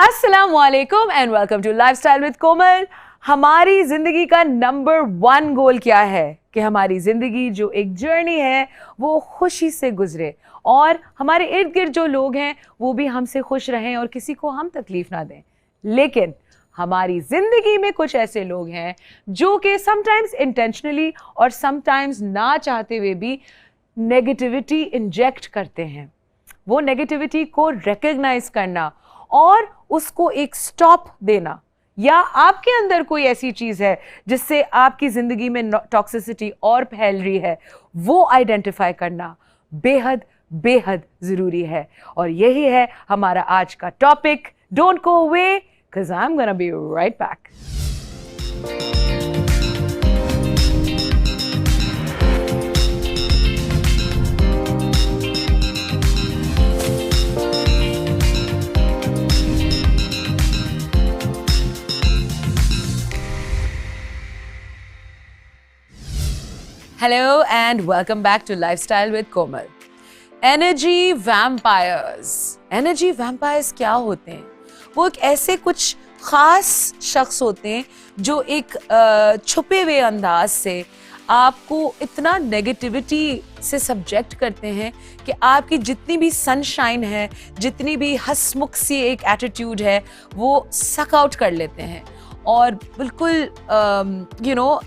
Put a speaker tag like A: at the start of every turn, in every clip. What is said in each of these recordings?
A: अस्सलामुअलैकुम and welcome to lifestyle with Komal. हमारी जिंदगी का नंबर 1 गोल क्या है कि हमारी जिंदगी जो एक जर्नी है वो खुशी से गुजरे और हमारे इर्द गिर्द जो लोग हैं वो भी हमसे खुश रहें और किसी को हम तकलीफ ना दें। लेकिन हमारी जिंदगी में कुछ ऐसे लोग हैं जो कि समटाइम्स इंटेंशनली और समटाइम्स ना चाहते हुए भी नेगेटिविटी इंजेक्ट करते हैं। वो नेगेटिविटी को रिकॉग्नाइज करना और उसको एक स्टॉप देना, या आपके अंदर कोई ऐसी चीज है जिससे आपकी जिंदगी में टॉक्सिसिटी और फैल रही है, वो आइडेंटिफाई करना बेहद बेहद जरूरी है। और यही है हमारा आज का topic. Don't go away because I am gonna be right back. Hello and welcome back to Lifestyle with Komal. Energy vampires. Energy vampires क्या होते हैं? वो एक ऐसे कुछ खास शख्स होते हैं जो एक छुपे हुए अंदाज से आपको इतना नेगेटिविटी से सब्जेक्ट करते हैं कि आपकी जितनी भी सनशाइन है, जितनी भी हंसमुख सी एक एटीट्यूड है, वो सक आउट कर लेते हैं और बिल्कुल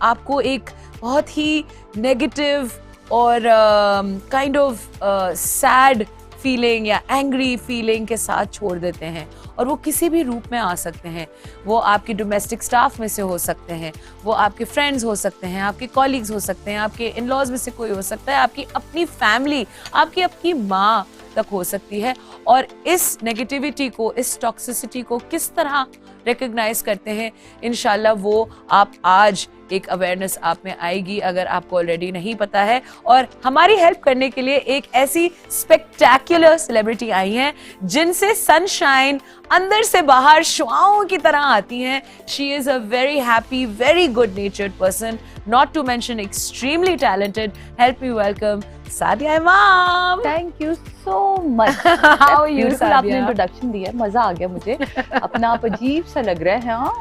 A: आपको एक बहुत ही नेगेटिव और काइंड ऑफ सैड फीलिंग या एंग्री फीलिंग के साथ छोड़ देते हैं। और वो किसी भी रूप में आ सकते हैं। वो आपके डोमेस्टिक स्टाफ में से हो सकते हैं, वो आपके फ्रेंड्स हो सकते हैं, आपके कॉलीग्स हो सकते हैं, आपके इन लॉज में से कोई हो सकता है, आपकी अपनी फैमिली, आपकी अपनी माँ तक हो सकती है। और इस नेगेटिविटी को, इस टॉक्सिसिटी को किस तरह रिकॉग्नाइज करते हैं, इंशाल्लाह वो आप आज एक अवेयरनेस आप में आएगी अगर आपको ऑलरेडी नहीं पता है। और हमारी हेल्प करने के लिए एक ऐसी स्पेक्टेक्युलर सेलिब्रिटी आई हैं जिनसे सनशाइन अंदर से बाहर शुआओं की तरह आती हैं। She is a very happy, very good natured person, not to mention extremely talented. Help me welcome Sadia Imam.
B: Thank you so much. How are you? आपने इंट्रोडक्शन दिया, मजा आ गया मुझे। अपना आप अजीब सा लग रहा है। हाँ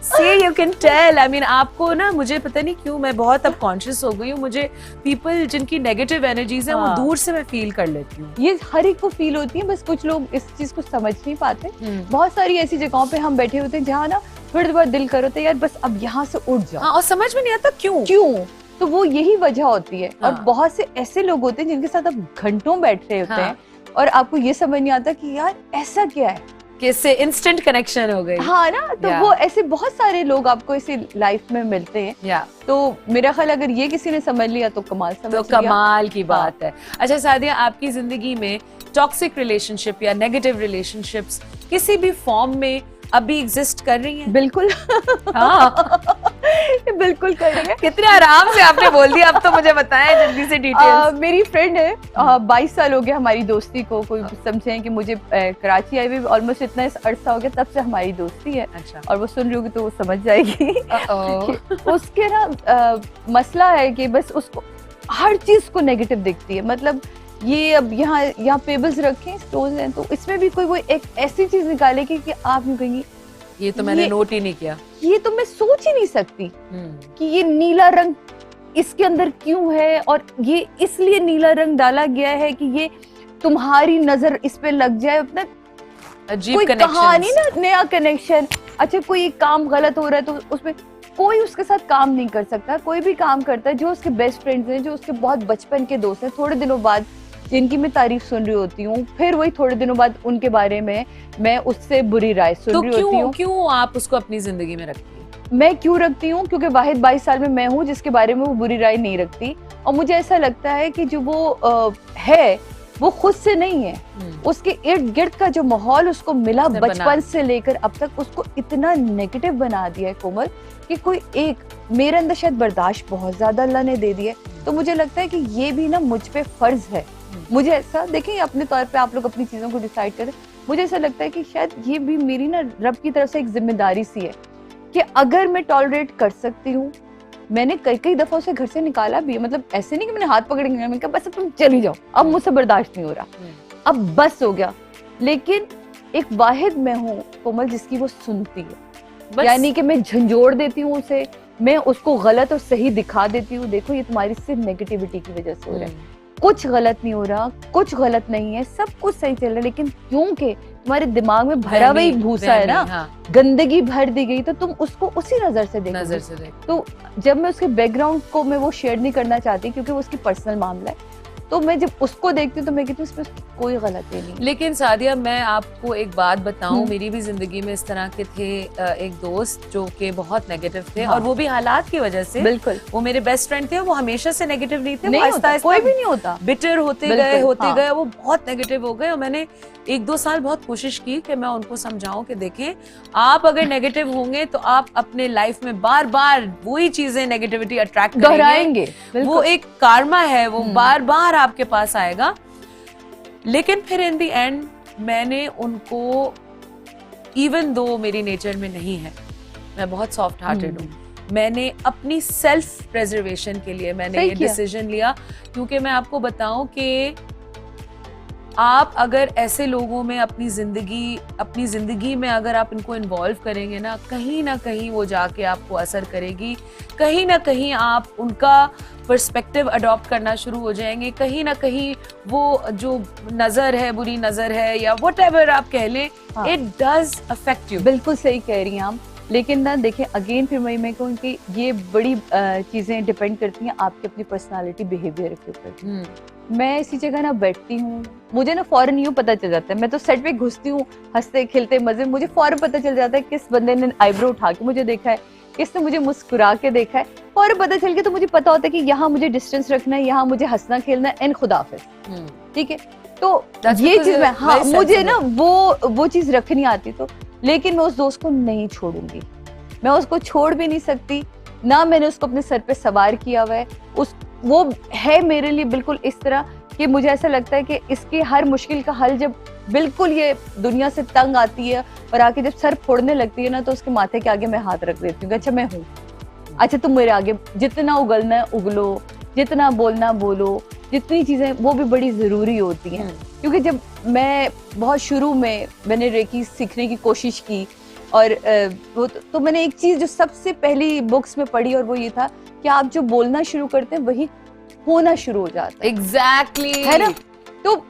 A: See, you can tell. I mean, आपको ना, मुझे पता नहीं क्यों मैं बहुत अब कॉन्शियस हो गई हूँ। मुझे पीपल जिनकी नेगेटिव एनर्जीज हैं वो दूर से मैं फील कर लेती हूँ।
B: ये हर एक को फील होती है, बस कुछ लोग इस चीज को समझ नहीं पाते। बहुत सारी ऐसी जगहों पे हम बैठे होते हैं जहाँ ना थोड़ी देर दिल कर होता है यार बस अब यहाँ से उठ जाओ।
A: हाँ, और समझ में नहीं आता क्यों।
B: तो वो यही वजह होती है। और बहुत से ऐसे लोग होते हैं जिनके साथ आप घंटों बैठ रहे होते हैं और आपको ये समझ नहीं आता कि यार ऐसा क्या है,
A: किससे इंस्टेंट कनेक्शन हो गई।
B: हाँ ना, तो वो ऐसे बहुत सारे लोग आपको ऐसे लाइफ में मिलते हैं। तो मेरा ख्याल अगर ये किसी ने समझ लिया तो कमाल समझ लिया।
A: तो कमाल की बात है। अच्छा सादिया, आपकी जिंदगी में टॉक्सिक रिलेशनशिप या नेगेटिव रिलेशनशिप्स किसी भी फॉर्म में अभी एग्जिस्ट कर रही हैं?
B: बिल्कुल।
A: हाँ
B: बिल्कुल कर रही है।
A: कितने आराम से आपने बोल दिया। अब तो मुझे बताएं जल्दी से डिटेल्स।
B: मेरी फ्रेंड है, 22 साल हो गया हमारी दोस्ती को। कोई समझे कि मुझे कराची आई हुई ऑलमोस्ट इतना अरसा हो गया, तब से हमारी दोस्ती है। अच्छा। और वो सुन रही होगी तो वो समझ जाएगी। उसके ना मसला है कि बस उसको हर चीज को नेगेटिव दिखती है। मतलब ये अब यहाँ पेबल्स रखे स्टोन्स हैं तो इसमें भी कोई वो एक ऐसी चीज निकालेगी कि आप यूं कहेंगी
A: ये तो मैंने नोट ही नहीं किया,
B: ये तो मैं सोच ही नहीं सकती कि ये नीला रंग इसके अंदर क्यों है और ये इसलिए नीला रंग डाला गया है कि ये तुम्हारी नजर इस पे लग जाए। अपना
A: अजीब
B: कोई कहानी ना, नया कनेक्शन। अच्छा, कोई काम गलत हो रहा है तो उसमें कोई उसके साथ काम नहीं कर सकता। कोई भी काम करता है जो उसके बेस्ट फ्रेंड्स हैं, जो उसके बहुत बचपन के दोस्त हैं, थोड़े दिनों बाद जिनकी मैं तारीफ सुन रही होती हूँ, फिर वही थोड़े दिनों बाद उनके बारे में मैं उससे बुरी राय सुन रही होती हूँ।
A: क्यों आप उसको अपनी जिंदगी में रखती हैं?
B: मैं क्यों रखती हूँ? क्योंकि वाहिद 22 साल में मैं हूँ जिसके बारे में वो बुरी राय नहीं रखती। और मुझे ऐसा लगता है कि जो वो है वो खुद से नहीं है। उसके इर्द गिर्द का जो माहौल उसको मिला बचपन से लेकर अब तक, उसको इतना नेगेटिव बना दिया है कोमल कि कोई एक, मेरे अंदर शायद बर्दाश्त बहुत ज्यादा अल्लाह ने दे दिया है। तो मुझे लगता है कि ये भी ना मुझ पे फर्ज है। मुझे ऐसा, देखिए अपने तौर पे आप लोग अपनी चीजों को डिसाइड करें, मुझे ऐसा लगता है कि शायद ये भी मेरी ना रब की तरफ से एक जिम्मेदारी सी है कि अगर मैं टॉलरेट कर सकती हूँ। मैंने कई दफा उसे घर से निकाला भी है। मतलब ऐसे नहीं कि मैंने हाथ पकड़ के, मैंने कहा बस अब तुम चली जाओ, अब मुझसे बर्दाश्त नहीं हो रहा, अब बस हो गया। लेकिन एक वाहिद मैं हूँ कोमल जिसकी वो सुनती है,
A: बस।
B: यानी कि मैं झंझोड़ देती हूँ उसे, मैं उसको गलत और सही दिखा देती हूँ, देखो ये तुम्हारी सिर्फ नेगेटिविटी की वजह से हो रहा है, कुछ गलत नहीं हो रहा, कुछ गलत नहीं है, सब कुछ सही चल रहा है, लेकिन क्योंकि तुम्हारे दिमाग में भरा वही भूसा है ना,
A: हाँ,
B: गंदगी भर दी गई, तो तुम उसको उसी नजर से
A: नजर
B: देखो।
A: से देख।
B: तो जब मैं उसके बैकग्राउंड को मैं वो शेयर नहीं करना चाहती क्योंकि वो उसकी पर्सनल मामला है, तो मैं जब उसको देखती हूँ तो मैं कहती हूँ इसमें कोई गलती नहीं।
A: लेकिन सादिया, मैं आपको एक बात बताऊं, मेरी भी जिंदगी में इस तरह के थे एक दोस्त जो कि बहुत नेगेटिव थे,
B: हाँ।
A: और वो भी हालात की वजह से।
B: बिल्कुल,
A: वो मेरे बेस्ट फ्रेंड थे, वो हमेशा से नेगेटिव नहीं थे,
B: नहीं
A: वो आहिस्ता
B: होता,
A: आहिस्ता
B: कोई भी नहीं होता,
A: बिटर होते
B: बिल्कुल, हाँ।
A: गए, वो बहुत नेगेटिव हो गए। और मैंने 1-2 साल बहुत कोशिश की कि मैं उनको समझाऊं कि देखें, आप अगर नेगेटिव होंगे तो आप अपने लाइफ में बार बार वही चीजें, नेगेटिविटी अट्रैक्ट
B: दोहराएंगे,
A: वो एक कार्मा है, वो बार बार आपके पास आएगा। लेकिन फिर इन द एंड मैंने उनको, इवन दो मेरी नेचर में नहीं है, मैं बहुत सॉफ्ट हार्टेड हूँ, मैंने अपनी सेल्फ प्रेजर्वेशन के लिए मैंने ये डिसीजन लिया। क्योंकि मैं आपको बताऊं कि आप अगर ऐसे लोगों में अपनी जिंदगी में अगर आप इनको इन्वॉल्व करेंगे ना कहीं वो जाके आपको असर करेगी, कहीं ना कहीं आप उनका पर्सपेक्टिव अडॉप्ट करना शुरू हो जाएंगे, कहीं ना कहीं वो जो नजर है, बुरी नजर है या व्हाटएवर आप कह लें, इट डज अफेक्ट यू।
B: बिल्कुल सही कह रही हैं आप, लेकिन ना देखें अगेन फिर मैं कहूँ कि ये बड़ी चीजें डिपेंड करती हैं आपकी अपनी पर्सनालिटी, बिहेवियर के ऊपर। मैं इसी जगह ना बैठती हूँ, मुझे ना फौरन यूँ पता चल जाता है, मैं तो सेट पे घुसती हूँ हंसते खेलते मजे, मुझे फौरन पता चल जाता है किस बंदे ने आईब्रो उठा के मुझे देखा है, किसने मुझे मुस्कुरा के देखा है, फौरन पता चल के तो मुझे पता होता है कि यहाँ मुझे डिस्टेंस रखना है, यहाँ मुझे हंसना खेलना है, एंड खुदाफिज, ठीक है। तो ये चीज मैं, हाँ मुझे ना वो चीज रखनी आती, तो लेकिन मैं उस दोस्त को नहीं छोड़ूंगी, मैं उसको छोड़ भी नहीं सकती, ना मैंने उसको अपने सर पे सवार किया हुआ है, वो है मेरे लिए बिल्कुल इस तरह कि मुझे ऐसा लगता है कि इसकी हर मुश्किल का हल जब बिल्कुल ये दुनिया से तंग आती है और आके जब सर फोड़ने लगती है ना, तो उसके माथे के आगे मैं हाथ रख देती हूँ, अच्छा मैं हूँ, अच्छा तुम मेरे आगे जितना उगलना है उगलो, जितना बोलना बोलो, जितनी चीजें वो भी बड़ी जरूरी होती हैं। क्योंकि जब मैं बहुत शुरू में मैंने रेकी सीखने की कोशिश की, और वो तो मैंने एक चीज जो सबसे पहली बुक्स में पढ़ी, और वो ये था कि आप जो बोलना शुरू करते हैं वही होना शुरू हो जाता है।
A: एग्जैक्टली,
B: है ना। तो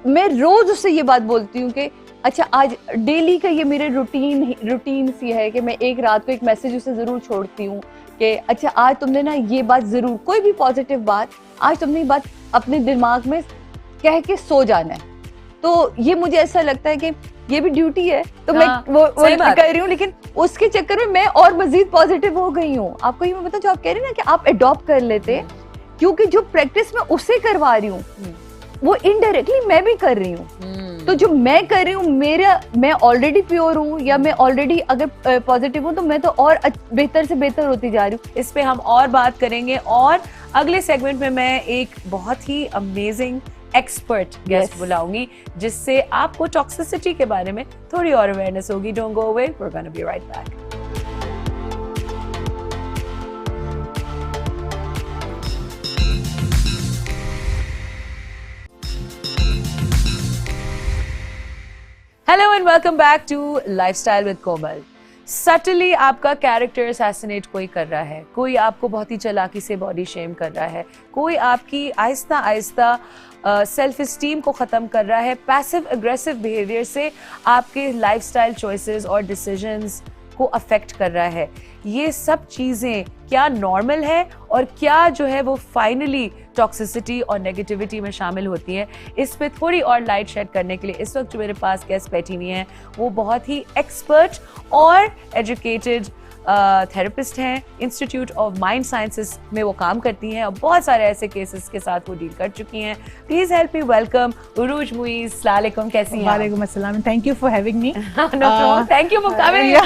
B: मैं रोज उससे ये बात बोलती हूँ कि अच्छा आज डेली का ये मेरे रूटीन सी है कि मैं एक रात को एक मैसेज उसे जरूर छोड़ती हूँ कि अच्छा आज तुमने ना ये बात जरूर, कोई भी पॉजिटिव बात आज तुमने ये बात अपने दिमाग में कह के सो जाना है। तो ये मुझे ऐसा लगता है कि ये भी ड्यूटी है, तो मैं वो कर रही हूँ, लेकिन उसके चक्कर में मैं और मजीद पॉजिटिव हो गई हूँ। आपको ये मैं बताऊँ, जो आप कह रहे हैं ना कि आप अडॉप्ट कर लेते हैं, क्योंकि जो प्रैक्टिस मैं उससे करवा रही हूँ वो इनडायरेक्टली मैं भी कर रही हूँ। तो जो मैं कर रही हूँ, मैं ऑलरेडी प्योर हूँ या मैं ऑलरेडी अगर पॉजिटिव हूँ, तो मैं तो और बेहतर से बेहतर होती जा रही हूँ।
A: इस पे हम और बात करेंगे, और अगले सेगमेंट में मैं एक बहुत ही अमेजिंग एक्सपर्ट गेस्ट बुलाऊंगी जिससे आपको टॉक्सिसिटी के बारे में थोड़ी और अवेयरनेस होगी। Don't go away, we are gonna be right back. Hello and welcome back to lifestyle with Komal. Subtly आपका कैरेक्टर असैसिनेट कोई कर रहा है, कोई आपको बहुत ही चालाकी से बॉडी शेम कर रहा है, कोई आपकी आहिस्ता आहिस्ता सेल्फ इस्टीम को ख़त्म कर रहा है, पैसिव अग्रेसिव बिहेवियर से आपके लाइफस्टाइल चॉइसेस और डिसीजंस को अफेक्ट कर रहा है। ये सब चीज़ें क्या नॉर्मल है और क्या जो है वो फाइनली टॉक्सिसिटी और नेगेटिविटी में शामिल होती हैं, इस पे थोड़ी और लाइट शेड करने के लिए इस वक्त जो मेरे पास गेस्ट बैठी हुई हैं वो बहुत ही एक्सपर्ट और एजुकेटेड थेरेपिस्ट हैं। इंस्टीट्यूट ऑफ माइंड साइंसेस में वो काम करती हैं और बहुत सारे ऐसे केसेस के साथ वो डील कर चुकी हैं। प्लीज हेल्प मी वेलकम उरूज मुईज। अस्सलाम वालेकुम, कैसी हैं?
C: वालेकुम अस्सलाम, thank you for having me.
A: No, thank you for coming.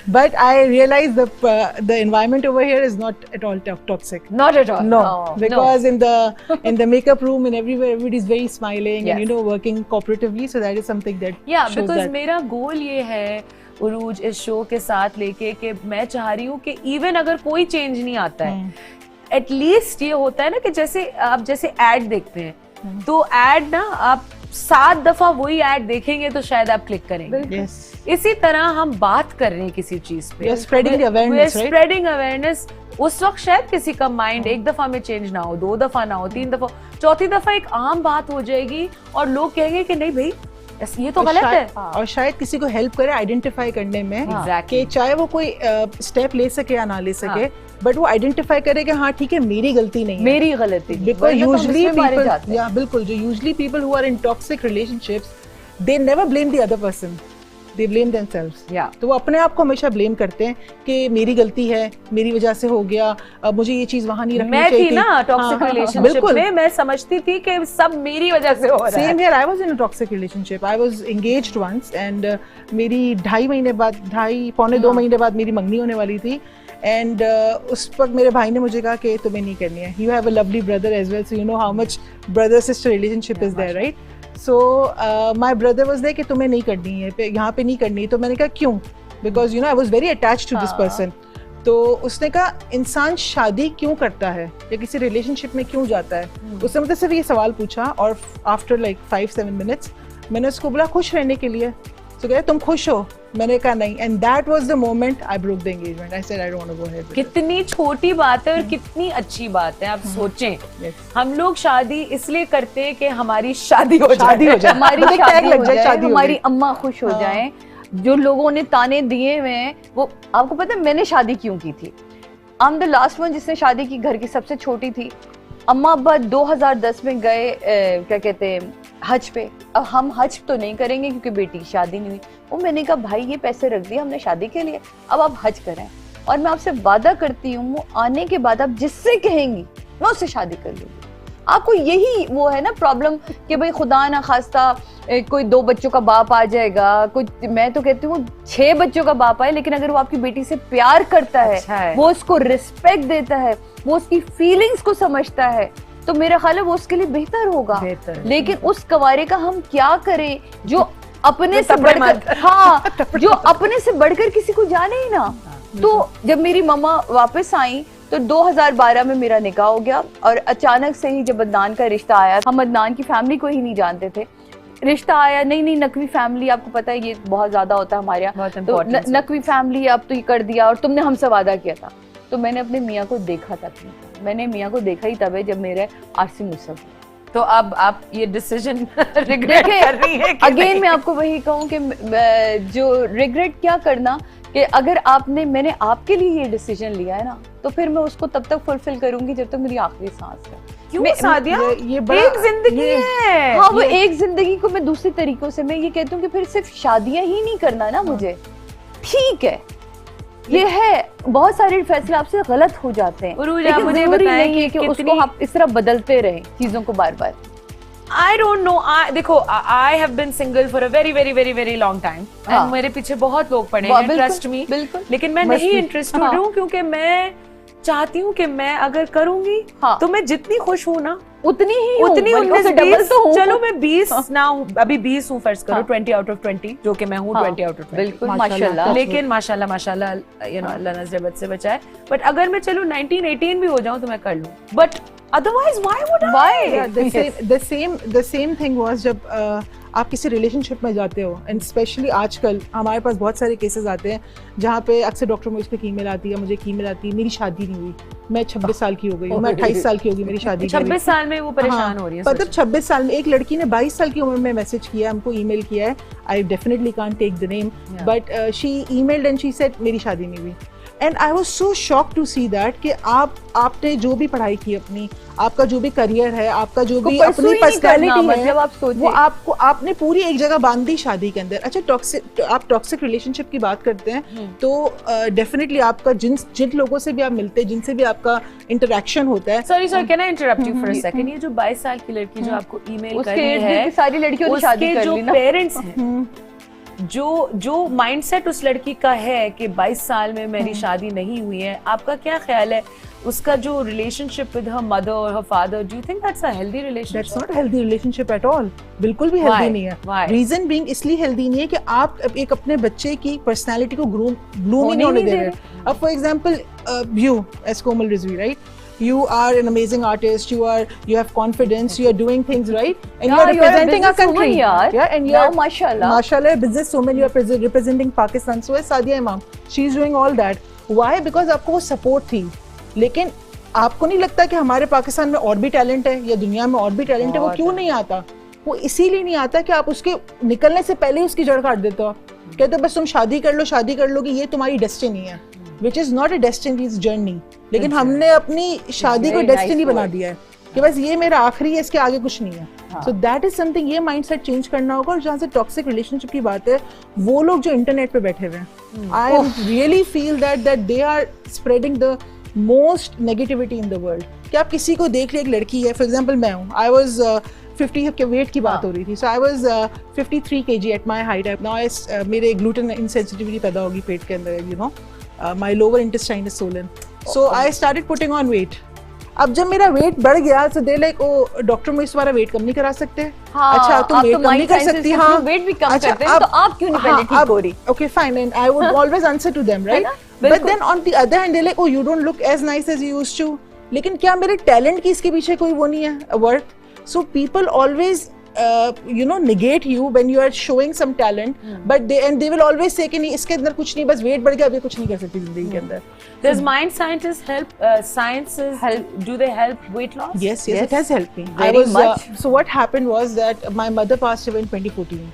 C: But I realize the environment over here is not at all toxic.
A: Not at all.
C: No, because in the makeup room and everywhere everybody is very smiling and working cooperatively, so that is something that shows
A: because
C: that.
A: मेरा गोल ये है उरूज इस show के साथ लेके कि मैं चाह रही हूँ कि इवन अगर कोई चेंज नहीं आता है, एटलीस्ट ये होता है ना कि जैसे आप जैसे एड देखते हैं तो एड ना आप 7 दफा वही ऐड देखेंगे तो शायद आप क्लिक करेंगे।
C: Yes.
A: इसी तरह हम बात कर रहे हैं किसी चीज पे,
C: We are spreading the awareness, right?
A: Spreading awareness. उस वक्त शायद किसी का माइंड एक दफा में चेंज ना हो, 2 दफा ना हो, 3 दफा, चौथी दफा एक आम बात हो जाएगी और लोग कहेंगे कि नहीं भाई ये तो गलत है।
C: और शायद किसी को हेल्प करे आइडेंटिफाई करने में
A: Exactly.
C: कि चाहे वो कोई स्टेप ले सके या ना ले सके, बट वो आइडेंटिफाई करे कि हाँ ठीक है मेरी गलती नहीं है,
B: मेरी गलती।
C: बिकॉज यूजुअली पीपल, या बिल्कुल, जो usually people who are in toxic relationships they never blame the other person, they blame themselves. तो वो अपने आप को हमेशा ब्लेम करते हैं कि मेरी गलती है, मेरी वजह से हो गया, अब मुझे ये चीज वहां नहीं रखनी चाहिए थी।
A: मैं थी ना टॉक्सिक रिलेशनशिप में, मैं समझती थी कि सब मेरी वजह से हो रहा है।
C: Same here, I was in a toxic relationship. I was engaged once and मेरी 2.5 महीने बाद, 2.5-2 महीने बाद मेरी मंगनी होने वाली थी। एंड उस वक्त मेरे भाई ने मुझे कहा कि तुम्हें नहीं करनी है, you have a lovely brother as well, so you know how much brother sister relationship is there, right? So my brother was there कि तुम्हें नहीं करनी है, यहाँ पे नहीं करनी। तो मैंने कहा क्यों? Because you know I was very attached to this person. तो उसने कहा इंसान शादी क्यों करता है या किसी रिलेशनशिप में क्यों जाता है? उसने मुझसे सिर्फ ये सवाल पूछा और आफ्टर लाइक 5-7 मिनट्स मैंने उसको बोला खुश रहने के लिए। तो कहते तुम खुश हो? मैंने कहा नहीं। And that was the moment I broke the engagement. I said I don't want to go ahead.
A: कितनी छोटी बात है और कितनी अच्छी बात है। आप सोचें, हम लोग शादी इसलिए करते हैं कि हमारी शादी हो जाए,
B: हमारी शादी हो जाए, हमारी अम्मा खुश हो जाएं। जो लोगों ने ताने दिए हुए हैं, वो आपको पता है मैंने शादी क्यों की थी? I am the last one जिसने शादी की, घर की सबसे छोटी थी। अम्मा अब्बा 2010 में गए क्या कहते हैं हज पे। अब हम हज तो नहीं करेंगे क्योंकि बेटी की शादी नहीं हुई। वो मैंने कहा भाई ये पैसे रख दिए हमने शादी के लिए, अब आप हज करें। और मैं आपसे वादा करती हूँ आने के बाद आप जिससे कहेंगी मैं उससे शादी कर लूंगी। आपको यही वो है ना प्रॉब्लम कि भाई खुदा ना खास्ता कोई 2 बच्चों का बाप आ जाएगा, कुछ मैं तो कहती हूँ 6 बच्चों का बाप आए, लेकिन अगर वो आपकी बेटी से प्यार करता है, वो उसको रिस्पेक्ट देता है, वो उसकी फीलिंग्स को समझता है, तो मेरा ख्याल है वो उसके लिए बेहतर होगा। लेकिन उस कवारे का हम क्या करें जो अपने से बढ़कर, हाँ, जो अपने से बढ़कर किसी को जाने ही ना। तो जब मेरी मम्मा वापस आई तो 2012 में मेरा निकाह हो गया और अचानक से ही जब अदनान का रिश्ता आया, हम अदनान की फैमिली को ही नहीं जानते थे। रिश्ता आया, नहीं नकवी फैमिली, आपको पता है ये बहुत ज्यादा होता है हमारे यहाँ, तो नकवी फैमिली अब तो ये कर दिया और तुमने हमसे वादा किया था। तो मैंने अपने मियाँ को देखा था, मैंने मियाँ को देखा ही तब है जब मेरे आरसी मुझसे।
A: तो अब आप ये डिसीजन रिग्रेट कर रही है?
B: अगेन मैं आपको वही कहूँ कि जो रिग्रेट क्या करना, कि अगर मैंने आपके लिए ये डिसीजन लिया है ना, तो फिर मैं उसको तब तक फुलफिल करूंगी जब तक मेरी आखिरी सांस है।
A: क्यों सादिया? ये एक जिंदगी है।
B: हाँ, वो एक जिंदगी को मैं दूसरे तरीकों से, मैं ये कहती हूँ कि फिर सिर्फ शादियां ही नहीं करना ना मुझे, ठीक है ये है, बहुत सारे फैसले आपसे गलत हो जाते हैं, लेकिन मुझे बताएं कि उसको आप इस तरह बदलते रहें चीजों को बार बार।
A: I don't know. देखो, I have been single for a very long time. And मेरे पीछे बहुत लोग पड़े हैं, trust me. लेकिन मैं नहीं इंटरेस्टेड हूँ क्योंकि मैं चाहती हूँ कि मैं अगर करूंगी तो मैं जितनी खुश हूँ ना
B: उतनी
A: 19-20, चलो मैं 20 ना हूँ, अभी 20 हूँ फर्ज करो, 20 out of 20 जो कि मैं हूँ 20 out of 20,
B: बिल्कुल माशाल्लाह।
A: लेकिन माशाल्लाह you know अल्लाह नजरबद से बचाए। बट अगर मैं चलो 19-18 भी हो जाऊँ तो मैं कर लूँ, but otherwise why would I?
C: Yeah, the same thing was जब आप किसी रिलेशनशिप में जाते हो, एंड स्पेशली आजकल हमारे पास बहुत सारे केसेस आते हैं जहाँ पे अक्सर डॉक्टर मुझे एक ईमेल आती है, मुझे एक ईमेल आती है, मेरी शादी नहीं हुई, मैं 26 साल की हो गई हूँ, मैं 28 साल की होगी, मेरी शादी
A: 26 साल में वो परेशान हो रही है।
C: मतलब 26 साल में एक लड़की ने 22 साल की उम्र में मैसेज किया, हमको ईमेल किया है, I definitely can't take the name, but she emailed and she said मेरी शादी नहीं हुई। And I was so shocked to see that कि आपने जो भी पढ़ाई की अपनी, आपका जो भी करियर है, आपका जो भी अपनी पर्सनालिटी है, वो आपने पूरी एक जगह बांध दी शादी के अंदर। अच्छा, आप टॉक्सिक रिलेशनशिप की बात करते हैं तो डेफिनेटली आपका जिन लोगों से भी आप मिलते हैं, जिनसे भी आपका इंटरेक्शन होता है।
A: Sorry can I interrupt you for a second? ये जो 22 साल की लड़की जो आपको ईमेल कर रही है,
B: सारी लड़कियों ने शादी कर ली ना,
A: जो पेरेंट्स हैं, जो माइंडसेट उस लड़की का है कि 22 साल में मेरी शादी नहीं हुई है, आपका क्या ख्याल है उसका जो रिलेशनशिप विद हर मदर और her father, do you think that's a healthy relationship?
C: That's not healthy relationship at all, बिल्कुल भी हेल्दी नहीं है। रीजन बीइंग इसलिए हेल्दी नहीं है कि आप एक अपने बच्चे की पर्सनालिटी को ग्रूम नहीं होने दे रहे। अब for example you as Komal Rizvi, right, you are an amazing artist, you have confidence, you are doing things right, and you
B: Yeah,
C: are
B: you are a
C: representing our country.
B: businesswoman, yaar.
C: Yeah, and you
B: Now,
C: are
B: mashallah,
C: businesswoman, you are representing Pakistan. So is Sadia Imam, she is doing all that. Why? Because आपको वो support थी. लेकिन आपको नहीं लगता कि हमारे पाकिस्तान में और भी टैलेंट है या दुनिया में और भी टैलेंट है? वो क्यों नहीं आता? वो इसीलिए नहीं आता कि आप उसके निकलने से पहले ही उसकी जड़ काट देते हो. कहते हो बस तुम शादी कर लो कि ये तुम्हारी डेस्टिनी है, which is not a destiny, it's journey. लेकिन हमने अपनी शादी को डेस्टिनी बना दिया है कि बस ये मेरा आखिरी है, इसके आगे कुछ नहीं है. So that is something, ये माइंडसेट चेंज करना होगा. और जहाँ से टॉक्सिक रिलेशनशिप की बात है, वो लोग जो इंटरनेट पे बैठे हुए हैं, I really feel that they are spreading the most negativity in the world. कि आप किसी को देख लिया, एक लड़की है, फॉर एग्जाम्पल मैं हूँ, I was 50 के वेट की बात हो रही थी, so I was 53 kg at my height. Now मेरे ग्लूटेन इंसेंसिटिविटी पैदा होगी पेट के अंदर, you know, my lower intestine is swollen, so I started putting on weight. अब जब मेरा वेट बढ़ गया तो दे लाइक ओ डॉक्टर मुझे तुम्हारा वेट कम नहीं करा सकते? अच्छा तुम वेट कम नहीं कर सकती? हाँ,
B: वेट भी कम करते हैं, तो आप क्यों नहीं पहले ठीक हो रही?
C: Okay, fine, and I would always answer to them, right? But then on the other hand, they like, oh, you don't look as nice as you used to. लेकिन क्या मेरे टैलेंट की इसके पीछे कोई वो नहीं है, worth? So people always negate you when you are showing some talent, but they will always say कि नहीं, इसके अंदर कुछ नहीं, बस वेट बढ़ गया, अभी कुछ नहीं कर सकती जिंदगी के अंदर.
A: Does mind scientists help? Sciences help? Do they help weight loss?
C: Yes, it has helped me.
B: Very much.
C: So what happened was that my mother passed away in 2014.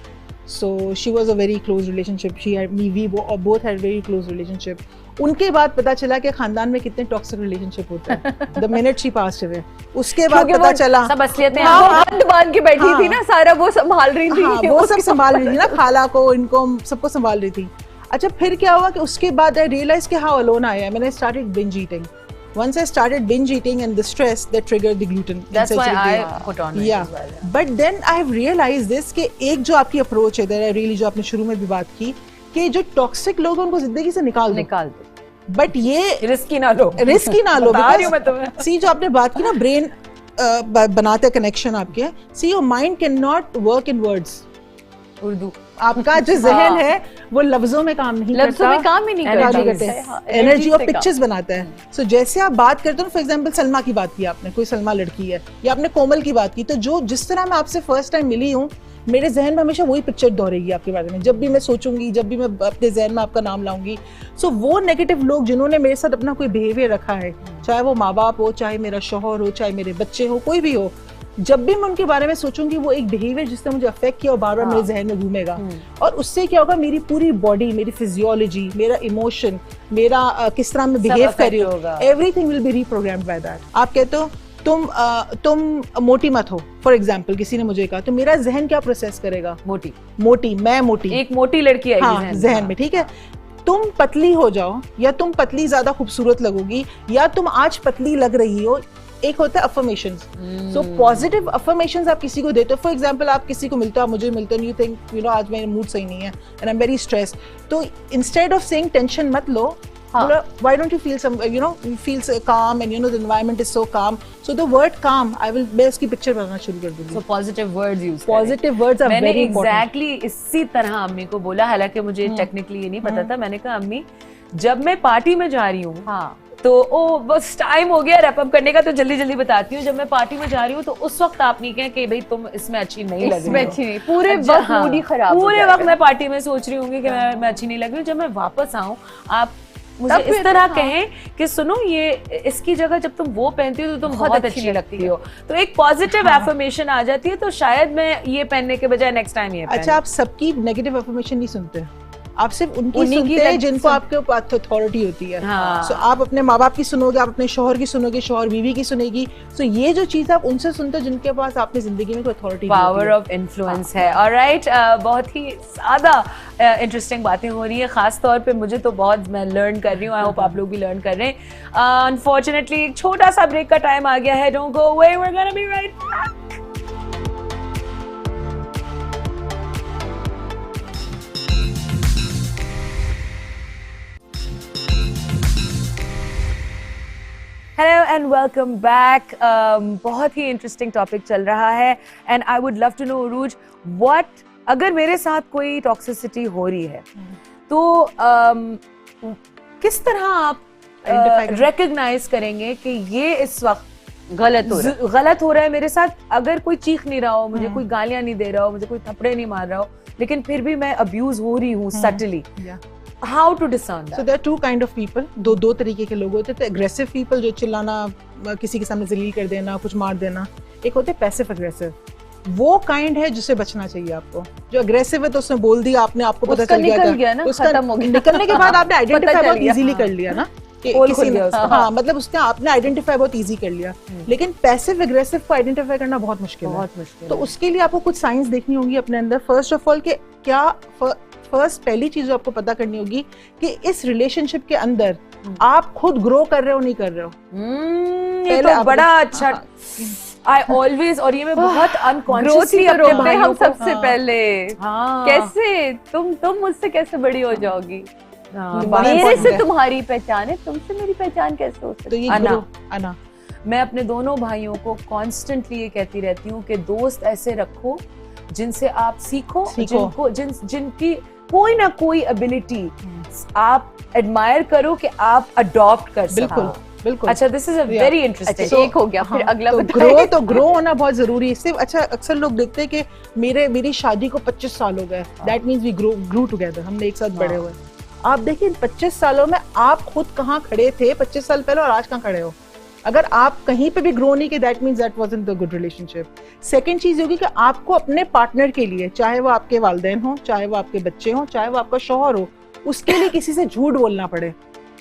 C: So she was a very close relationship. She had me. We both had very close relationship. उनके बाद पता चला कि खानदान में कितने toxic relationship होते हैं. The minute she passed away, उसके बाद पता चला
A: सब असलियतें
B: बांध के बैठी थी ना, सारा वो संभाल रही थी.
C: हाँ, वो सब संभाल रही थी ना, खाला को, इनको, सबको संभाल रही थी. अच्छा फिर क्या हुआ कि उसके बाद I realized कि how alone I am, and I started binge eating. Once I started binge eating and the stress that triggered the gluten.
A: That's why I put on weight as well.
C: But then I have realized this कि एक जो आपकी approach है, that I really जो आपने शुरू में भी बात की, कि जो टॉक्सिक लोग हैं उनको जिंदगी से निकाल दो. बट ये
A: रिस्की ना लो.
C: सी जो आपने बात की ना, ब्रेन बनाते कनेक्शन आपके. See your mind can not work in words.
A: Urdu
C: आपका जो जहन है वो लफ्जों में काम नहीं करता,
B: लफ्जों में काम ही नहीं करता,
C: एनर्जी और पिक्चर्स बनाता है. सो जैसे आप बात करते हो, फॉर एग्जांपल सलमा की बात की आपने, कोई सलमा लड़की है, या आपने कोमल की बात की, तो जो जिस तरह मैं आपसे फर्स्ट टाइम मिली हूँ, मेरे जहन में हमेशा वही पिक्चर दोहरेगी आपके बारे में. जब भी मैं सोचूंगी, जब भी मैं अपने जहन में आपका नाम लाऊंगी. सो वो नेगेटिव लोग जिन्होंने मेरे साथ अपना कोई बिहेवियर रखा है, चाहे वो माँ बाप हो, चाहे मेरा शौहर हो, चाहे मेरे बच्चे हो, कोई भी हो, जब भी मैं उनके बारे में सोचूंगी, वो एक बिहेवियर जिसने मुझे अफेक्ट किया और बार बार मेरे जहन में घूमेगा. और उससे क्या होगा, मेरी पूरी बॉडी, मेरी फिजियोलॉजी, मेरा इमोशन, मेरा किस तरह मैं बिहेव कर रही हूँ, everything will be reprogrammed by that. आप कहते हो तुम मोटी मत हो, फॉर एग्जाम्पल किसी ने मुझे कहा, तो मेरा जहन क्या प्रोसेस करेगा? मोटी मैं मोटी, एक मोटी लड़की आएगी जहन में, ठीक है. तुम पतली हो जाओ, या तुम पतली ज्यादा खूबसूरत लगोगी, या तुम आज पतली लग रही हो, एक होता है अफर्मेशंस. सो पॉजिटिव अफर्मेशंस आप किसी को देते हो. फॉर एग्जांपल आप किसी को मिलते हो, आप मुझे मिलते हो, यू थिंक आज मेरा मूड सही नहीं है and I am very stressed, तो इंस्टेड ऑफ सेइंग टेंशन मत लो, why don't you feel some, you feel so calm, and the environment is so calm. So the word calm, मैं इसकी picture बनाना शुरू कर दूंगी.
A: So positive words use.
C: Positive words are very important.
A: मैंने exactly इसी तरह अम्मी को बोला, हालांकि मुझे टेक्निकली ये नहीं पता था. मैंने कहा अम्मी, जब मैं पार्टी में जा रही हूँ, तो बस टाइम हो गया रैप अप करने का, तो जल्दी जल्दी बताती हूँ. जब मैं पार्टी में जा रही हूँ, तो उस वक्त आप नहीं कहें कि भाई तुम इसमें अच्छी नहीं लग रही हो.
B: पूरे वक्त मूड ही खराब,
A: पूरे वक्त मैं पार्टी में सोच रही हूँ कि मैं अच्छी नहीं लग रही हूँ. जब मैं वापस आऊँ, आप मुझे इस तरह कहें कि सुनो, ये इसकी जगह जब तुम वो पहनती हो तो तुम बहुत अच्छी लगती हो. तो एक पॉजिटिव एफर्मेशन आ जाती है. तो शायद मैं ये पहनने के बजाय नेक्स्ट टाइम ये.
C: अच्छा, आप सबकी नेगेटिव एफर्मेशन नहीं सुनते, आप सिर्फ उनकी सुनते हैं जिनको आपके ऊपर अथॉरिटी होती है. सो आप अपने माँ बाप की सुनोगे, आप अपने शौहर की सुनोगे, शौहर बीवी की सुनेगी. सो ये जो चीज आप उनसे सुनते हो जिनके पास आपने जिंदगी में कोई अथॉरिटी,
A: पावर ऑफ इन्फ्लुएंस है. ऑलराइट, बहुत ही ज्यादा इंटरेस्टिंग बातें हो रही है. खास तौर पे मुझे तो बहुत, मैं लर्न कर रही हूँ. आई होप आप लोग भी लर्न कर रहे हैं. अनफॉर्चुनेटली एक छोटा सा ब्रेक का टाइम आ गया है. Don't go away, we are gonna be right back. Hello and welcome back. बहुत ही इंटरेस्टिंग टॉपिक चल रहा है, and I would love to know Urooj, what अगर मेरे साथ कोई टॉक्सिसिटी हो रही है, तो किस तरह आप रिकग्नाइज करेंगे कि ये इस वक्त
B: गलत
A: हो रहा है मेरे साथ। अगर कोई चीख नहीं रहा हो, मुझे कोई गालियां नहीं दे रहा हो, मुझे कोई थप्पड़े नहीं मार रहा हो, लेकिन फिर भी मैं अब्यूज हो रही हूँ subtly, how to discern that?
C: So there are two kind of people, दो तरीके के लोग होते हैं। तो एग्रेसिव पीपल जो चिल्लाना, किसी के सामने जलील कर देना, कुछ मार देना। एक होते हैं पैसिव अग्रेसिव, वो काइंड है जिससे बचना चाहिए आपको। जो अग्रेसिव है तो उसने बोल दिया, आपने आपको पता चल गया ना, खत्म हो गया। निकलने के बाद आपने आइडेंटिफाई बहुत इजीली कर लिया ना, हाँ, मतलब उसने आपने आइडेंटिफाई बहुत इजी कर लिया। लेकिन पैसिव एग्रेसिव को आइडेंटिफाई करना बहुत मुश्किल है। तो उसके लिए आपको कुछ साइंस देखनी होगी अपने अंदर। फर्स्ट ऑफ ऑल कि क्या पहली चीज जो आपको पता करनी होगी कि इस रिलेशनशिप के अंदर आप खुद ग्रो कर रहे हो नहीं कर रहे हो।
B: ये तो बड़ा अच्छा
A: I always, और ये मैं बहुत अनकॉन्शियसली अपने भाइयों
B: हम सबसे पहले कैसे तुम मुझसे कैसे बड़ी हो जाओगी, मेरे से तुम्हारी पहचान है, तुमसे मेरी पहचान कैसे हो सकती है?
C: अना
A: मैं अपने दोनों भाइयों को कॉन्स्टेंटली ये कहती रहती हूँ कि दोस्त ऐसे रखो जिनसे आप सीखो। जिनकी कोई ना कोई एबिलिटी आप एडमायर करो कि आप अडॉप्ट कर सको।
C: बिल्कुल।
A: अच्छा, this is a very interesting.
B: एक हो गया, फिर अगला
C: ग्रो होना बहुत जरूरी है। इससे अच्छा अक्सर लोग देखते हैं कि मेरी शादी को 25 साल हो गए, that means we grew together, हमने एक साथ बड़े हुए। आप देखिए 25 सालों में आप खुद कहाँ खड़े थे 25 साल पहले और आज कहाँ खड़े हो। अगर आप कहीं पे भी ग्रो नहीं किए, that means that wasn't the good relationship. Second चीज होगी कि आपको अपने पार्टनर के लिए, चाहे वो आपके वालिदैन हो, चाहे वो आपके बच्चे हो, चाहे वो आपका शौहर हो, उसके लिए किसी से झूठ बोलना पड़े,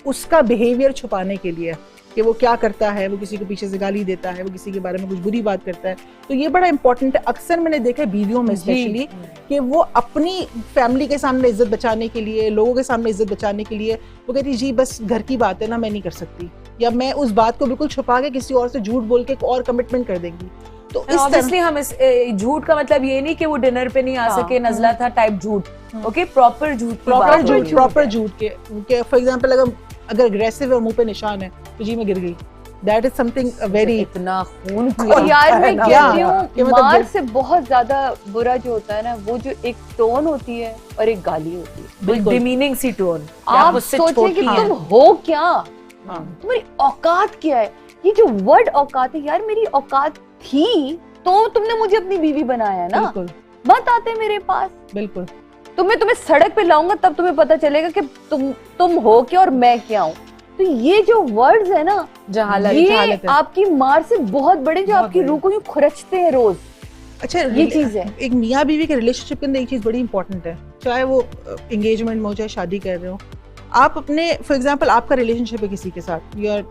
C: उसका बिहेवियर छुपाने के लिए कि वो क्या करता है, वो किसी को पीछे से गाली देता है, वो किसी के बारे में कुछ बुरी बात करता है। तो ये बड़ा इंपॉर्टेंट है। अक्सर मैंने देखा है बीवियों में स्पेशली कि वो अपनी फैमिली के सामने इज्जत बचाने के लिए, लोगों के सामने इज्जत बचाने के लिए वो कहती जी बस घर की बात है ना, मैं नहीं कर सकती, या मैं उस बात को बिल्कुल छुपा के किसी और से झूठ बोल के और कमिटमेंट कर देंगी। तो
A: ऑब्वियसली हम इस झूठ का मतलब ये नहीं कि वो डिनर पे नहीं आ सके, नजला था टाइप झूठ, ओके, प्रॉपर झूठ के। फॉर एग्जांपल अगर अग्रेसिव और मुंह पे निशान है तो जी मैं गिर गई, दैट इज समथिंग वेरी, इतना खून।
B: और यार मैं कहती हूँ मार से बहुत ज्यादा बुरा जो होता है ना, वो जो एक टोन होती है और एक गाली होती है,
A: डिमीनिंग सी टोन।
B: आप सोचें कि तुम हो क्या, तुम्हारी औकात क्या है। ये जो वर्ड औकात है, यार मेरी औकात थी तो तुमने मुझे अपनी बीवी बनाया ना, मत आते मेरे पास।
C: बिल्कुल,
B: तुम्हें सड़क पे लाऊंगा तब तुम्हें पता चलेगा कि तुम हो क्या और मैं क्या हूँ। तो ये जो वर्ड्स है ना, ये आपकी मार से बहुत बड़े, जो आपकी रूह को यूं खुरचते हैं रोज।
C: अच्छा,
B: ये चीज है।
C: एक मियाँ बीवी के रिलेशनशिप के अंदर एक चीज बड़ी इंपॉर्टेंट है, चाहे वो एंगेजमेंट में हो चाहे शादी कर रहे हो। आप अपने, फॉर एग्जाम्पल आपका रिलेशनशिप है किसी के साथ, you are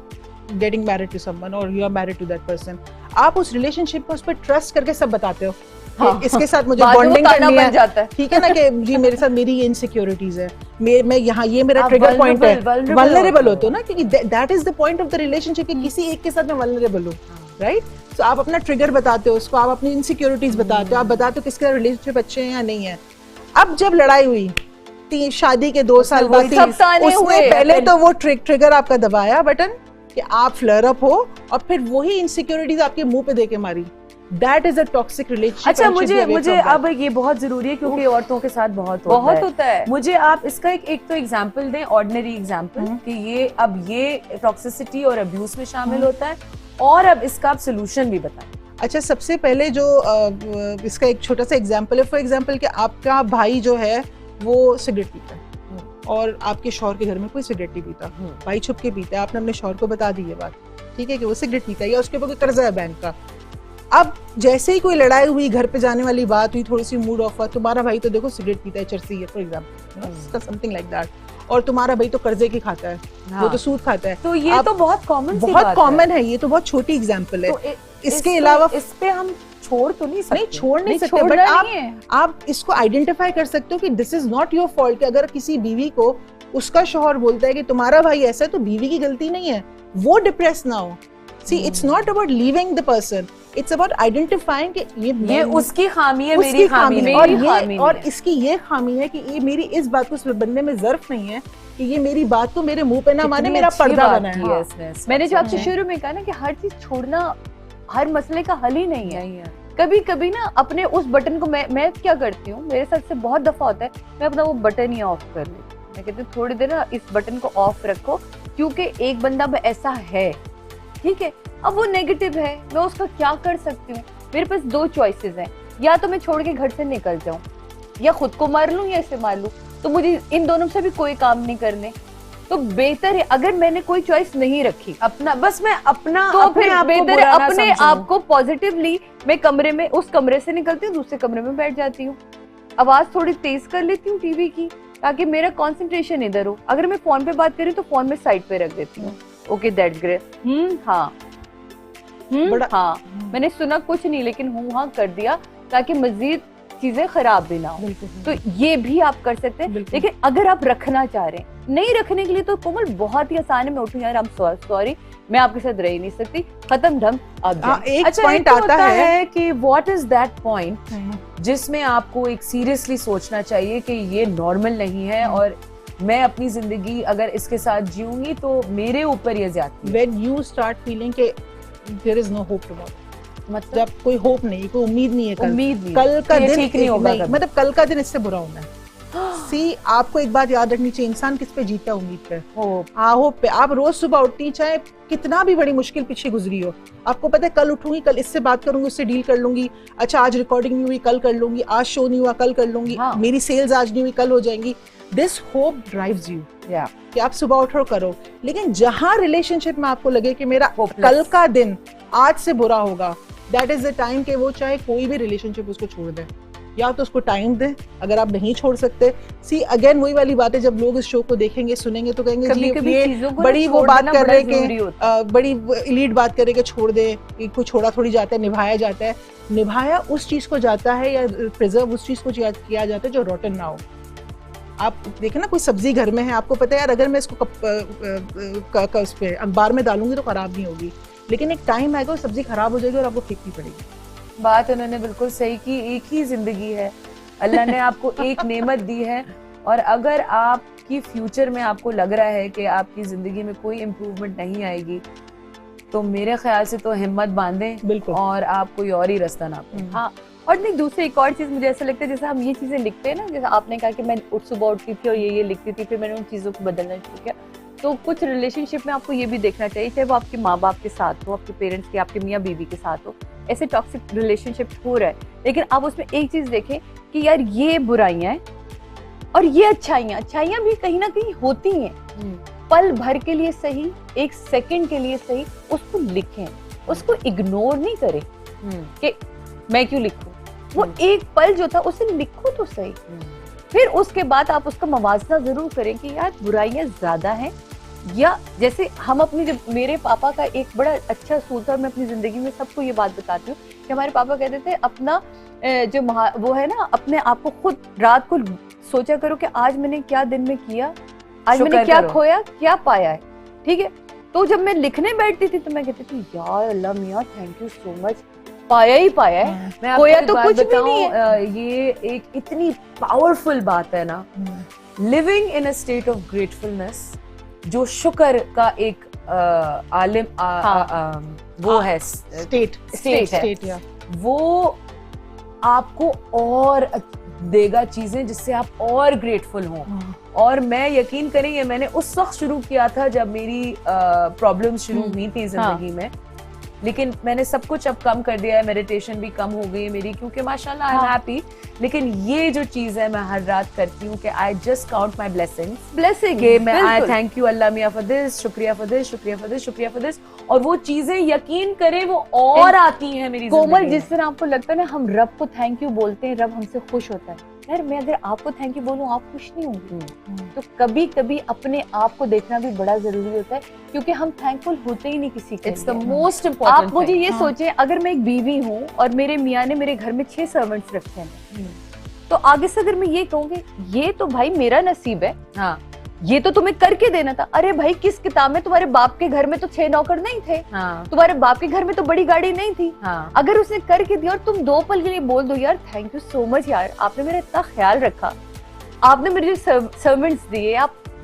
C: getting married to someone और you are married to that person, आप उस रिलेशनशिप में उस पर ट्रस्ट करके सब बताते हो। हाँ, इसके साथ मुझे बॉन्डिंग करनी है, ठीक है ना, कि जी मेरे साथ मेरी ये इनसिक्योरिटीज है, मैं यहाँ ये मेरा ट्रिगर पॉइंट है, वल्नरेबल होते हो ना, क्योंकि that is the point of the relationship कि किसी एक के साथ मैं वल्नरेबल हूँ, राइट। सो आप अपना ट्रिगर बताते हो उसको, आप अपनी इनसिक्योरिटीज बताते हो, आप बताते हो किसके रिलेशनशिप अच्छे हैं या नहीं है। अब जब लड़ाई हुई शादी के 2 साल बाद, उसने पहले तो वो ट्रिगर आपका दबाया बटन कि आप फ्लर अप हो, और फिर वही इनसिक्योरिटीज आपके मुंह पे देके मारी। That is a toxic relationship.
A: अच्छा, मुझे अब ये बहुत जरूरी है क्योंकि औरतों के साथ बहुत होता है। मुझे आप इसका एक तो एग्जांपल दें, ऑर्डिनरी एग्जांपल, कि ये अब ये टॉक्सिसिटी और अब्यूज में शामिल होता है, और अब इसका आप सोल्यूशन भी बताएं।
C: अच्छा, सबसे पहले जो इसका एक छोटा सा एग्जांपल है, फॉर एग्जांपल कि आपका भाई जो है वो सिगरेट पीता है और आपके शौहर के घर में कोई सिगरेट नहीं पीता, भाई छुप के पीता है, आपने अपने शौहर को बता दी ये बात, ठीक है, कि वो सिगरेट पीता है या उसके ऊपर कोई कर्जा है बैंक का। अब जैसे ही कोई लड़ाई हुई, घर पे जाने वाली बात हुई, थोड़ी सी मूड ऑफ हुआ, तुम्हारा भाई तो देखो सिगरेट पीता है, चरसी है, for example, something like that, और तुम्हारा भाई तो कर्जे की खाता है, वो तो सूद खाता है।
A: तो ये तो बहुत
C: कॉमन है, ये तो बहुत छोटी एग्जांपल है। तो इसके अलावा
A: इस पे हम छोड़ तो नहीं सकते,
C: छोड़ नहीं सकते, बट आप इसको आइडेंटिफाई कर सकते हो कि this is not your fault. कि अगर किसी बीवी को उसका शौहर बोलता है कि तुम्हारा भाई ऐसा है, तो बीवी की गलती नहीं है, वो डिप्रेस ना हो। See, it's not about leaving the person. It's about identifying कि ये
A: उसकी खामी है, मेरी खामी है,
C: और इसकी ये खामी है कि ये मेरी इस बात को बनने में ज़र्फ नहीं है कि ये मेरी बात को मेरे मुंह पे ना माने, मेरा पर्दा बना है।
B: मैंने जो आपसे शुरू में कहा ना कि हर चीज छोड़ना हर मसले का हल ही नहीं है। कभी कभी ना अपने उस बटन को मैं क्या करती हूँ, मेरे साथ से बहुत दफा होता है, मैं अपना वो बटन ही ऑफ कर लेती हूँ। मैं कहती हूँ थोड़ी देर ना इस बटन को ऑफ रखो, क्योंकि एक बंदा अब ऐसा है, ठीक है, अब वो नेगेटिव है, मैं उसका क्या कर सकती हूँ? मेरे पास दो चॉइसेस हैं, या तो मैं छोड़ के घर से निकल जाऊं या खुद को मार लूं या इसे मार लूं। तो मुझे इन दोनों से भी कोई काम नहीं करने, तो बेहतर है अगर मैंने कोई चॉइस नहीं रखी
A: अपना, बस मैं अपना,
B: तो
A: अपने
B: फिर
A: आप को
B: बेहतर
A: बुरा
B: है
A: ना
B: अपने
A: समझूं।
B: आप को पॉजिटिवली, मैं कमरे में, उस कमरे से निकलती हूँ, दूसरे कमरे में बैठ जाती हूँ, आवाज थोड़ी तेज कर लेती हूँ टीवी की, ताकि मेरा कंसंट्रेशन इधर हो। अगर मैं फोन पे बात करी तो फोन में साइड पे रख देती हूँ। ओके दैट्स ग्रेट, हाँ हाँ, मैंने सुना कुछ नहीं लेकिन हूँ हाँ कर दिया, ताकि मजीद चीजें खराब भी ना हो। तो ये भी आप कर सकते हैं, लेकिन अगर आप रखना चाह रहे हैं, नहीं रखने के लिए तो कोमल बहुत ही आसान है। मैं उठूं यार, आई एम सॉरी, मैं आपके साथ रह ही नहीं सकती, खत्म ढंग अब
C: एक
A: अच्छा,
C: पॉइंट
A: एक
C: आता है
A: कि व्हाट इज दैट पॉइंट जिसमें आपको एक सीरियसली सोचना चाहिए कि ये नॉर्मल नहीं है और मैं अपनी जिंदगी अगर इसके साथ जीऊंगी तो मेरे ऊपर ये ज्यादती है।
C: when you start feeling कि there is no hope tomorrow,
A: मतलब
C: जब कोई होप नहीं, कोई उम्मीद नहीं है,
A: उम्मीद नहीं,
C: कल का
A: ये
C: दिन
A: ठीक नहीं होगा कभी।
C: मतलब कल का दिन इससे बुरा होना है। सी, आपको एक बात याद रखनी चाहिए, इंसान किस पे जीता है? उम्मीद पे, होप पे। आप रोज सुबह उठती, चाहे कितना भी बड़ी मुश्किल पीछे गुजरी हो, आपको पता है कल उठूंगी, कल इससे बात करूंगी, उससे डील कर लूंगी, अच्छा आज रिकॉर्डिंग नहीं हुई, कल कर लूंगी, आज शो नहीं हुआ, कल कर लूंगी, मेरी सेल्स आज नहीं हुई, कल हो जाएंगी। दिस होप ड्राइव्स यू कि आप सुबह उठो करो। लेकिन जहां रिलेशनशिप में आपको लगे कि मेरा कल का दिन आज से बुरा होगा, दैट इज द टाइम कि वो चाहे कोई भी रिलेशनशिप उसको छोड़ दे, या तो उसको टाइम दे। अगर आप नहीं छोड़ सकते, सी अगेन वही वाली बात है, जब लोग इस शो को देखेंगे सुनेंगे तो कहेंगे जी ये बड़ी वो बात कर रहे कि बड़ी एलीट बात करे कि छोड़ दे, कोई छोड़ा थोड़ी जाता है, निभाया जाता है। निभाया उस चीज को जाता है या प्रिजर्व उस चीज को किया जाता है जो रोटन ना हो। आप देखें ना, कोई सब्जी घर में है, आपको पता है यार अगर मैं इसको उस पे अखबार में डालूंगी तो खराब नहीं होगी, लेकिन एक टाइम आएगा सब्जी खराब हो जाएगी और आपको फेंकनी पड़ेगी।
A: बात उन्होंने बिल्कुल सही की। एक ही जिंदगी है, अल्लाह ने आपको एक नेमत दी है, और अगर आपकी फ्यूचर में आपको लग रहा है कि आपकी जिंदगी में कोई इम्प्रूवमेंट नहीं आएगी, तो मेरे ख्याल से तो हिम्मत बांधें
C: बिल्कुल, और
A: आप कोई और ही रास्ता ना पाएं।
B: हाँ, और नहीं, दूसरी एक और चीज मुझे ऐसा लगता है, जैसे हम ये चीजें लिखते हैं ना, जैसे आपने कहा कि मैं सुबह उठती थी और ये लिखती थी, फिर मैंने उन चीजों को बदलना शुरू किया। तो कुछ रिलेशनशिप में आपको ये भी देखना चाहिए, चाहे वो आपके माँ बाप के साथ हो, आपके पेरेंट्स के, आपके मियाँ बीवी के साथ हो, ऐसे टॉक्सिक रिलेशनशिप हो रहा है, लेकिन आप उसमें एक चीज देखें कि यार ये बुराइयां हैं और ये अच्छाइयां भी कहीं ना कहीं होती हैं। पल भर के लिए सही, एक सेकंड के लिए सही, उसको लिखें, उसको इग्नोर नहीं करें कि मैं क्यों लिखूं। वो एक पल जो था उसे लिखो तो सही, फिर उसके बाद आप उसका मवाजना जरूर करें कि यार बुराइयां ज्यादा हैं, या जैसे हम अपनी, जब मेरे पापा का एक बड़ा अच्छा असूल था, मैं अपनी जिंदगी में सबको ये बात बताती हूँ कि हमारे पापा कहते थे अपना जो वो है ना, अपने आप को खुद रात को सोचा करो कि आज मैंने क्या दिन में किया, आज मैंने क्या खोया, क्या पाया है, ठीक है। तो जब मैं लिखने बैठती थी तो मैं कहती थी यार अल्लाह मियाँ थैंक यू सो मच, पाया ही पाया है, मैं खोया तो कुछ भी नहीं है।
A: ये एक इतनी पावरफुल बात है ना, living in a state of gratefulness, जो शुक्र का एक आलिम वो है, स्टेट है, वो आपको और देगा चीजें जिससे आप और ग्रेटफुल हों। और मैं यकीन करें, ये मैंने उस वक्त शुरू किया था जब मेरी प्रॉब्लम्स शुरू हुई थी जिंदगी में, लेकिन मैंने सब कुछ अब कम कर दिया है, मेडिटेशन भी कम हो गई है मेरी, क्योंकि माशाल्लाह आई एम हैप्पी। लेकिन ये जो चीज है मैं हर रात करती हूँ कि I just count my blessing, मैं आई थैंक यू अल्लाह मियाँ फॉर दिस, शुक्रिया फॉर दिस, शुक्रिया फॉर दिस, शुक्रिया फॉर दिस, और वो चीजें यकीन करें वो और आती हैं मेरी
B: कोमल। जिस तरह आपको लगता है ना हम रब को थैंक यू बोलते हैं, रब हमसे खुश होता है, यार मैं अगर आपको थैंक यू बोलूं आप खुश नहीं होंगे। तो कभी कभी अपने आप को देखना भी बड़ा जरूरी होता है, क्योंकि हम थैंकफुल होते ही नहीं किसी के।
A: It's the most important.
B: आप मुझे ये सोचें, अगर मैं एक बीवी हूँ और मेरे मियाँ ने मेरे घर में 6 सर्वेंट्स रखे हैं, तो आगे से अगर मैं ये कहूँगी ये तो भाई मेरा नसीब है, हाँ ये तो तुम्हें करके देना था। अरे भाई किस किताब में तुम्हारे बाप के घर में तो 6 नौकर नहीं थे, हाँ। तुम्हारे बाप के घर में तो बड़ी गाड़ी नहीं थी, हाँ। अगर उसने करके दिया और तुम 2 पल के लिए बोल दो यार थैंक यू सो मच यार, आपने मेरा इतना ख्याल रखा, आपने मेरे सर्वेंट्स दिए,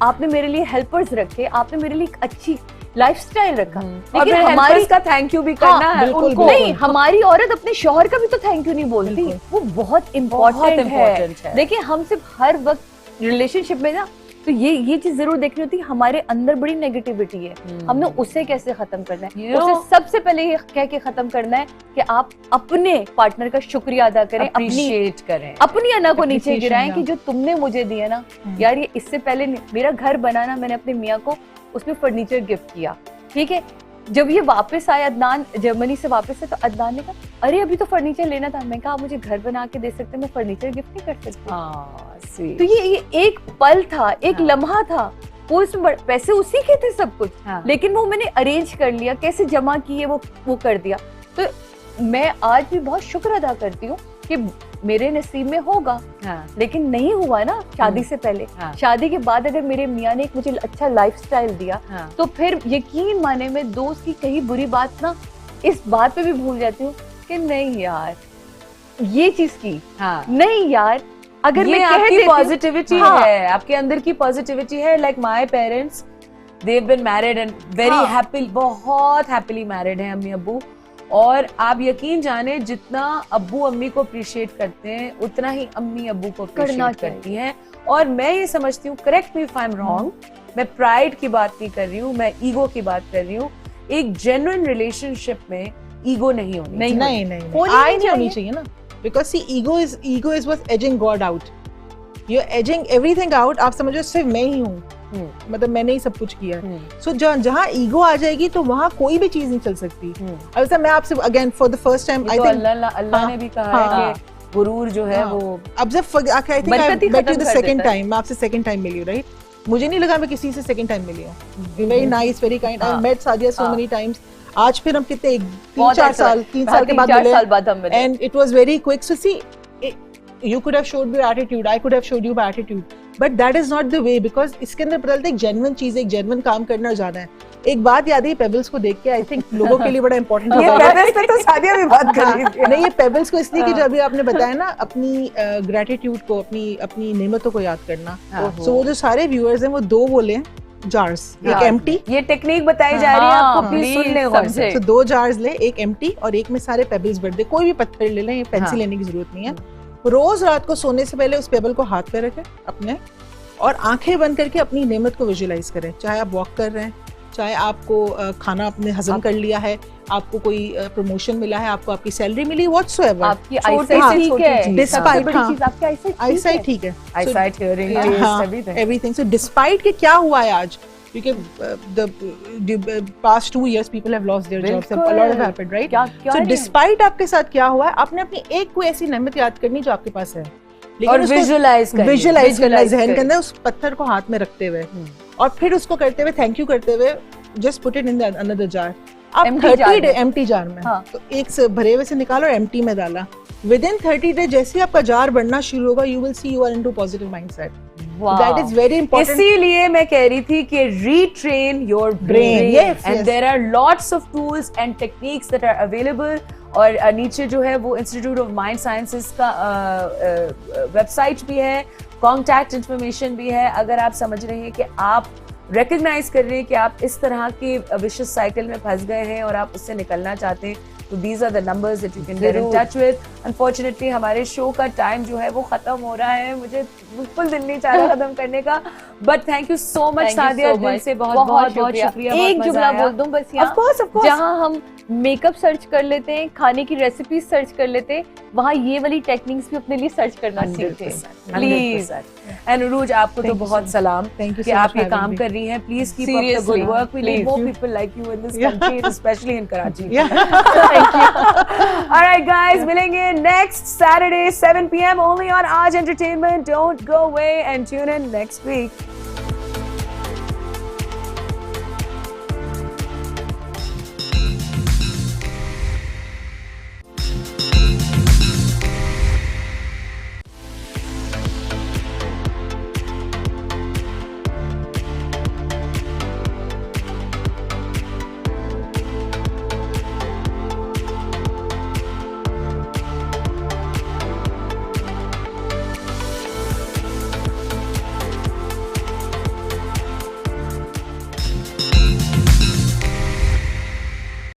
B: आपने मेरे लिए हेल्पर्स रखे, आपने मेरे लिए एक अच्छी लाइफस्टाइल रखा, लेकिन हमारी का थैंक यू भी करना है उनको। नहीं, हमारी औरत अपने शौहर का भी तो थैंक यू नहीं बोलती, वो बहुत इम्पोर्टेंट है। देखिए हम सिर्फ हर वक्त रिलेशनशिप में ना तो ये चीज जरूर देखनी होती है, हमारे अंदर बड़ी नेगेटिविटी है, हमने उसे कैसे खत्म करना है। उसे सबसे पहले ये कह के खत्म करना है कि आप अपने पार्टनर का शुक्रिया अदा करें,
A: अप्रिशिएट करें,
B: अपनी अना को नीचे गिराएं कि जो तुमने मुझे दिया ना यार, ये इससे पहले मेरा घर बनाना, मैंने अपने मियाँ को उसमें फर्नीचर गिफ्ट किया, ठीक है। जब ये वापस आया, अदनान जर्मनी से वापस है, तो अदनान ने कहा अरे अभी तो फर्नीचर लेना था। मैं कहा आप मुझे घर बना के दे सकते, मैं फर्नीचर गिफ्ट नहीं कर सकती। तो ये एक पल था, एक लम्हा था, वो इसमें पैसे उसी के थे सब कुछ, लेकिन वो मैंने अरेंज कर लिया, कैसे जमा किए वो कर दिया। तो मैं आज भी बहुत शुक्र अदा करती हूँ कि मेरे नसीब में होगा, लेकिन नहीं हुआ ना शादी से पहले। शादी के बाद अगर मेरे मियाँ ने एक मुझे अच्छा लाइफस्टाइल दिया, तो फिर यकीन माने मैं दोस्त की कहीं बुरी बात ना इस बात पे भी भूल जाती हूँ कि नहीं यार ये चीज की, नहीं यार अगर
A: ये
B: मैं
A: आपकी पॉजिटिविटी है, आपके अंदर की पॉजिटिविटी है। Like my parents, they have been married and very happy, बहुत हैप्पीली मैरिड हैं अम्मी अब्बू। और आप यकीन जाने जितना अब्बू अम्मी को अप्रिशिएट करते हैं उतना ही अम्मी अब्बू को अप्रिशिएट करती हैं। और मैं ये समझती हूँ, correct me if I am wrong, मैं प्राइड की बात नहीं कर रही हूँ, मैं ईगो की बात कर रही हूँ। एक जेन्युइन रिलेशनशिप में ईगो नहीं होनी,
C: नहीं होनी चाहिए ना, because see ego is what's edging god out, you are edging everything out. आप समझो सिर्फ मैं ही हूँ, मतलब मैंने ही सब कुछ किया। सो जहाँ ईगो आ जाएगी तो वहाँ कोई भी चीज नहीं चल सकती। अब मैं आपसे again for the first time, I think
A: Allah ने भी कहा है कि गुरूर जो है वो,
C: अब जब I think I met you the second time, मैं आपसे सेकंड टाइम मिली हूँ, राइट? मुझे नहीं लगा मैं किसी से सेकंड टाइम मिली हूँ। Very nice, very kind, I met Sadia so many times. आज फिर हम कितने 3-4 साल के बाद मिले, and it was very quick. So see, you could have showed your attitude, I could have showed you my attitude, but that is not the way, because इसके अंदर पता चलता है एक जेन्युइन चीज, एक जेन्युइन काम करना जाना है। एक बात याद है, पेबल्स को देख के आई थिंक लोगों के लिए बड़ा इंपॉर्टेंट है।
A: ये पेबल्स पे तो सादिया भी बात कर रही थी।
C: नहीं, ये पेबल्स को इसलिए कि जब अभी आपने बताया ना अपनी ग्रेटिट्यूड को, अपनी नेमतों को याद करना, सो वो जो सारे व्यूअर्स हैं वो दो बोले जार्स, एक एम्प्टी,
A: ये टेक्निक बताई जा रही है आपको, प्लीज सुन ले गौर से।
C: तो 2 जार्स ले, एक एम्प्टी और एक में सारे पेबल्स भर दे, कोई भी पत्थर ले लें, ये पेंसिल लेने की जरूरत नहीं है। रोज रात को सोने से पहले उस पेबल को हाथ पे रखें अपने, और आंखें बंद करके अपनी नेमत को विजुलाइज करें। चाहे आप वॉक कर रहे हैं, चाहे आपको खाना आपने हजम कर लिया है, आपको कोई प्रमोशन मिला है, आपको आपकी सैलरी मिली, व्हाटसोएवर,
B: आपकी आईसाइट ठीक है,
C: डिस्पाइट
B: आपकी
C: आईसाइट ठीक है,
A: eyesight, hearing, test,
C: everything. So despite के क्या हुआ है आज, क्योंकि the past 2 years people have lost their jobs, a lot have happened, right? So despite आपके साथ क्या हुआ है, आपने अपनी एक कोई ऐसी नेमत याद करनी जो आपके पास है,
A: और विजुलाइज
C: करना ज़हन के अंदर, उस पत्थर को हाथ में रखते हुए, और फिर उसको करते हुए, थैंक यू करते हुए, just put it in the another jar. आप 30 डे एम्प्टी जार में, तो एक से भरे हुए से निकालो और एम्प्टी में डाला। Within 30 डे जैसे आपका जार बढ़ना शुरू होगा, you will see you are into positive mindset. That is very important.
A: इसीलिए मैं कह रही थी कि retrain your brain.
C: Yes,
A: and there are lots of tools and techniques that are available. और नीचे जो है वो इंस्टीट्यूट ऑफ माइंड साइंसेस का वेबसाइट भी है, कॉन्टैक्ट इन्फॉर्मेशन भी है। अगर आप समझ रहे हैं कि आप रिकग्नाइज कर रहे हैं कि आप इस तरह के विशियस साइकिल में फंस गए हैं और आप उससे निकलना चाहते हैं, तो these are the numbers that you can get in touch with. Unfortunately हमारे शो का टाइम जो है वो खत्म हो रहा है, मुझे बिल्कुल दिल नहीं चाह रहा खत्म करने का, but thank you so much Sadia, दिल से बहुत शुक्रिया।
B: एक जुमला बोल दूं बस यहाँ,
A: of course.
B: जहाँ हम मेकअप सर्च कर लेते हैं, खाने की रेसिपी सर्च कर लेते हैं, वहाँ ये वाली टेक्निक्स भी अपने लिए सर्च करना सीखें प्लीज।
A: एंड उरूज, आपको तो बहुत सलाम कि आप ये काम कर रही हैं। Please keep up the good work, we need more people like you in this country, especially in Karachi.
B: Thank you.
A: Alright guys, मिलेंगे next Saturday 7 PM only on Aaj Entertainment. Don't go away and tune in next week.